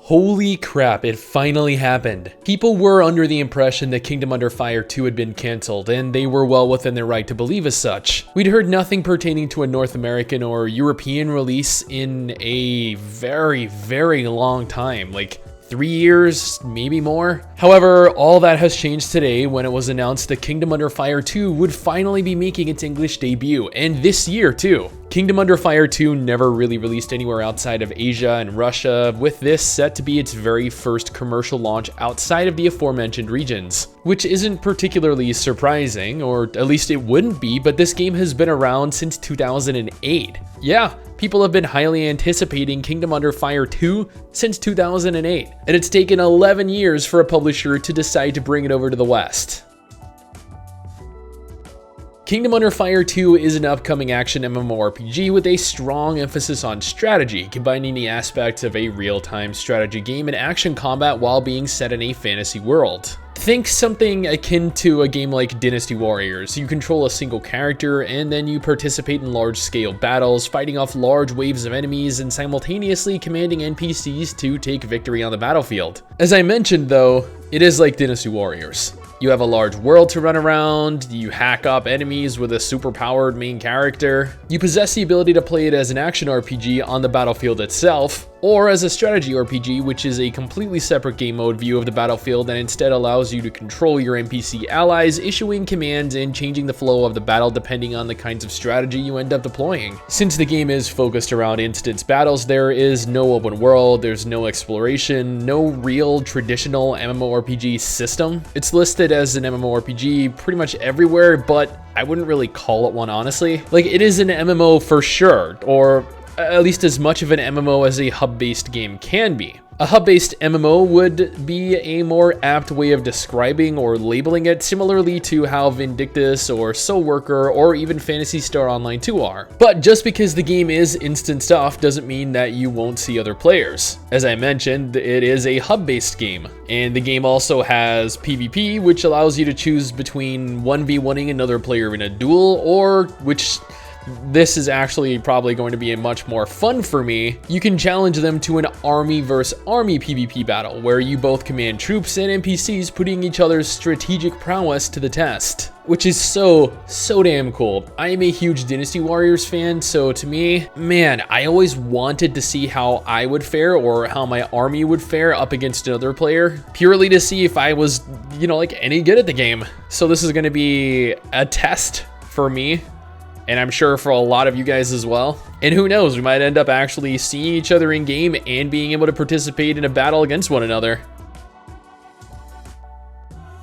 Holy crap, it finally happened. People were under the impression that Kingdom Under Fire 2 had been cancelled, and they were well within their right to believe as such. We'd heard nothing pertaining to a North American or European release in a very, very long time, like 3 years, maybe more. However, all that has changed today when it was announced that Kingdom Under Fire 2 would finally be making its English debut, and this year too. Kingdom Under Fire 2 never really released anywhere outside of Asia and Russia, with this set to be its very first commercial launch outside of the aforementioned regions. Which isn't particularly surprising, or at least it wouldn't be, but this game has been around since 2008. Yeah, people have been highly anticipating Kingdom Under Fire 2 since 2008, and it's taken 11 years for a publisher to decide to bring it over to the West. Kingdom Under Fire 2 is an upcoming action MMORPG with a strong emphasis on strategy, combining the aspects of a real-time strategy game and action combat while being set in a fantasy world. Think something akin to a game like Dynasty Warriors. You control a single character and then you participate in large-scale battles, fighting off large waves of enemies and simultaneously commanding NPCs to take victory on the battlefield. As I mentioned though, it is like Dynasty Warriors. You have a large world to run around, you hack up enemies with a super-powered main character, you possess the ability to play it as an action RPG on the battlefield itself, or as a strategy RPG, which is a completely separate game mode view of the battlefield and instead allows you to control your NPC allies, issuing commands and changing the flow of the battle depending on the kinds of strategy you end up deploying. Since the game is focused around instance battles, there is no open world, there's no exploration, no real traditional MMORPG system. It's listed as an MMORPG pretty much everywhere, but I wouldn't really call it one, honestly. Like, it is an MMO for sure, or at least as much of an MMO as a hub-based game can be. A hub-based MMO would be a more apt way of describing or labeling it, similarly to how Vindictus or Soul Worker or even Phantasy Star Online 2 are. But just because the game is instant stuff doesn't mean that you won't see other players. As I mentioned, it is a hub-based game, and the game also has PvP, which allows you to choose between 1v1ing another player in a duel, or which this is actually probably going to be a much more fun for me. You can challenge them to an army versus army PvP battle where you both command troops and NPCs, putting each other's strategic prowess to the test, which is so damn cool. I am a huge Dynasty Warriors fan, so to me, man, I always wanted to see how I would fare or how my army would fare up against another player, purely to see if I was, like any good at the game. So this is going to be a test for me, and I'm sure for a lot of you guys as well. And who knows, we might end up actually seeing each other in game and being able to participate in a battle against one another.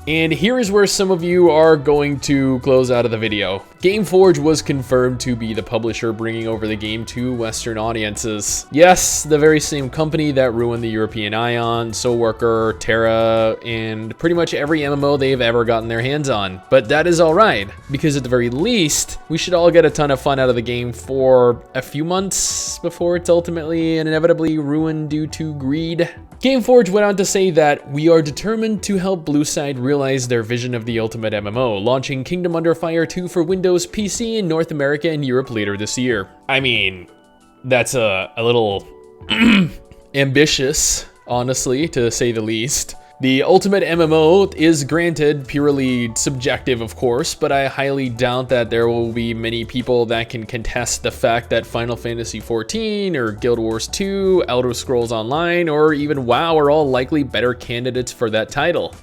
And here is where some of you are going to close out of the video. Gameforge was confirmed to be the publisher bringing over the game to Western audiences. Yes, the very same company that ruined the European Ion, Soul Worker, Terra, and pretty much every MMO they've ever gotten their hands on. But that is alright, because at the very least, we should all get a ton of fun out of the game for a few months before it's ultimately and inevitably ruined due to greed. Gameforge went on to say that we are determined to help Blueside realize their vision of the ultimate MMO, launching Kingdom Under Fire 2 for Windows, PC, in North America and Europe later this year. I mean, that's a little ambitious, honestly, to say the least. The ultimate MMO is granted purely subjective, of course, but I highly doubt that there will be many people that can contest the fact that Final Fantasy XIV or Guild Wars 2, Elder Scrolls Online, or even WoW are all likely better candidates for that title.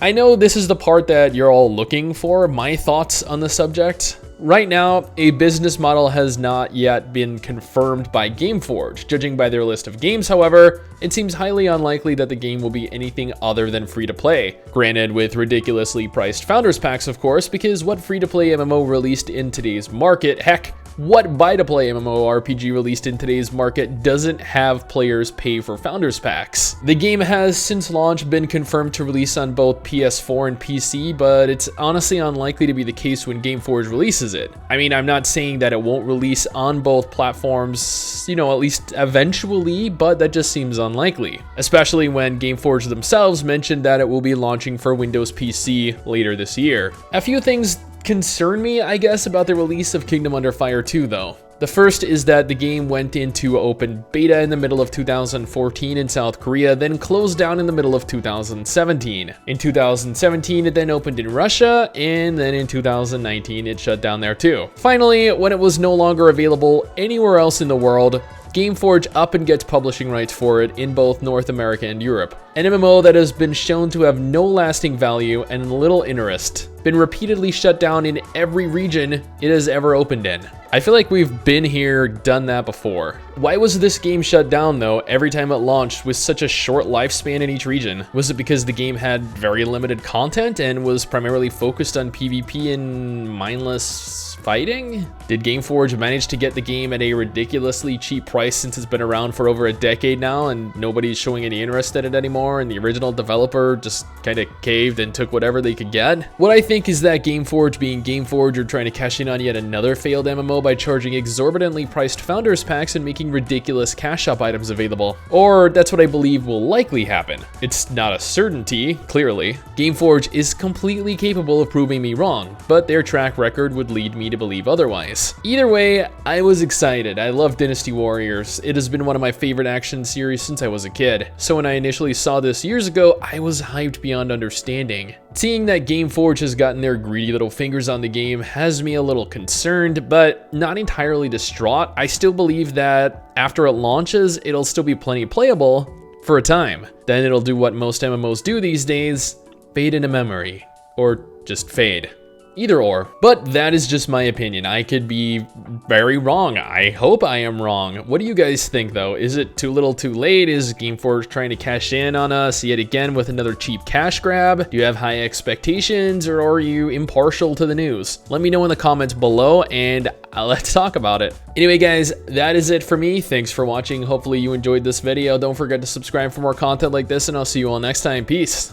I know this is the part that you're all looking for, my thoughts on the subject. Right now, a business model has not yet been confirmed by Gameforge. Judging by their list of games, however, it seems highly unlikely that the game will be anything other than free-to-play. Granted, with ridiculously priced Founders Packs, of course, because what free-to-play MMO released in today's market, heck, what buy-to-play MMORPG released in today's market doesn't have players pay for Founders Packs? The game has since launch been confirmed to release on both PS4 and PC, but it's honestly unlikely to be the case when Gameforge releases it. I mean, I'm not saying that it won't release on both platforms, at least eventually, but that just seems unlikely. Especially when Gameforge themselves mentioned that it will be launching for Windows PC later this year. A few things concern me, I guess, about the release of Kingdom Under Fire 2 though. The first is that the game went into open beta in the middle of 2014 in South Korea, then closed down in the middle of 2017. In 2017, it then opened in Russia, and then in 2019, it shut down there too. Finally, when it was no longer available anywhere else in the world, Gameforge up and gets publishing rights for it in both North America and Europe. An MMO that has been shown to have no lasting value and little interest, been repeatedly shut down in every region it has ever opened in. I feel like we've been here, done that before. Why was this game shut down though every time it launched with such a short lifespan in each region? Was it because the game had very limited content and was primarily focused on PvP and mindless fighting? Did Gameforge manage to get the game at a ridiculously cheap price since it's been around for over a decade now and nobody's showing any interest in it anymore, and the original developer just kind of caved and took whatever they could get? What I think is that Gameforge being Gameforge are trying to cash in on yet another failed MMO by charging exorbitantly priced founders packs and making ridiculous cash shop items available. Or that's what I believe will likely happen. It's not a certainty, clearly. Gameforge is completely capable of proving me wrong, but their track record would lead me to believe otherwise. Either way, I was excited. I love Dynasty Warriors. It has been one of my favorite action series since I was a kid. So when I initially saw this years ago, I was hyped beyond understanding. Seeing that Gameforge has gotten their greedy little fingers on the game has me a little concerned, but not entirely distraught. I still believe that after it launches, it'll still be plenty playable for a time. Then it'll do what most MMOs do these days, fade into memory, or just fade. Either or. But that is just my opinion. I could be very wrong. I hope I am wrong. What do you guys think though? Is it too little too late? Is Gameforge trying to cash in on us yet again with another cheap cash grab? Do you have high expectations, or are you impartial to the news? Let me know in the comments below and let's talk about it. Anyway guys, that is it for me. Thanks for watching. Hopefully you enjoyed this video. Don't forget to subscribe for more content like this, and I'll see you all next time. Peace.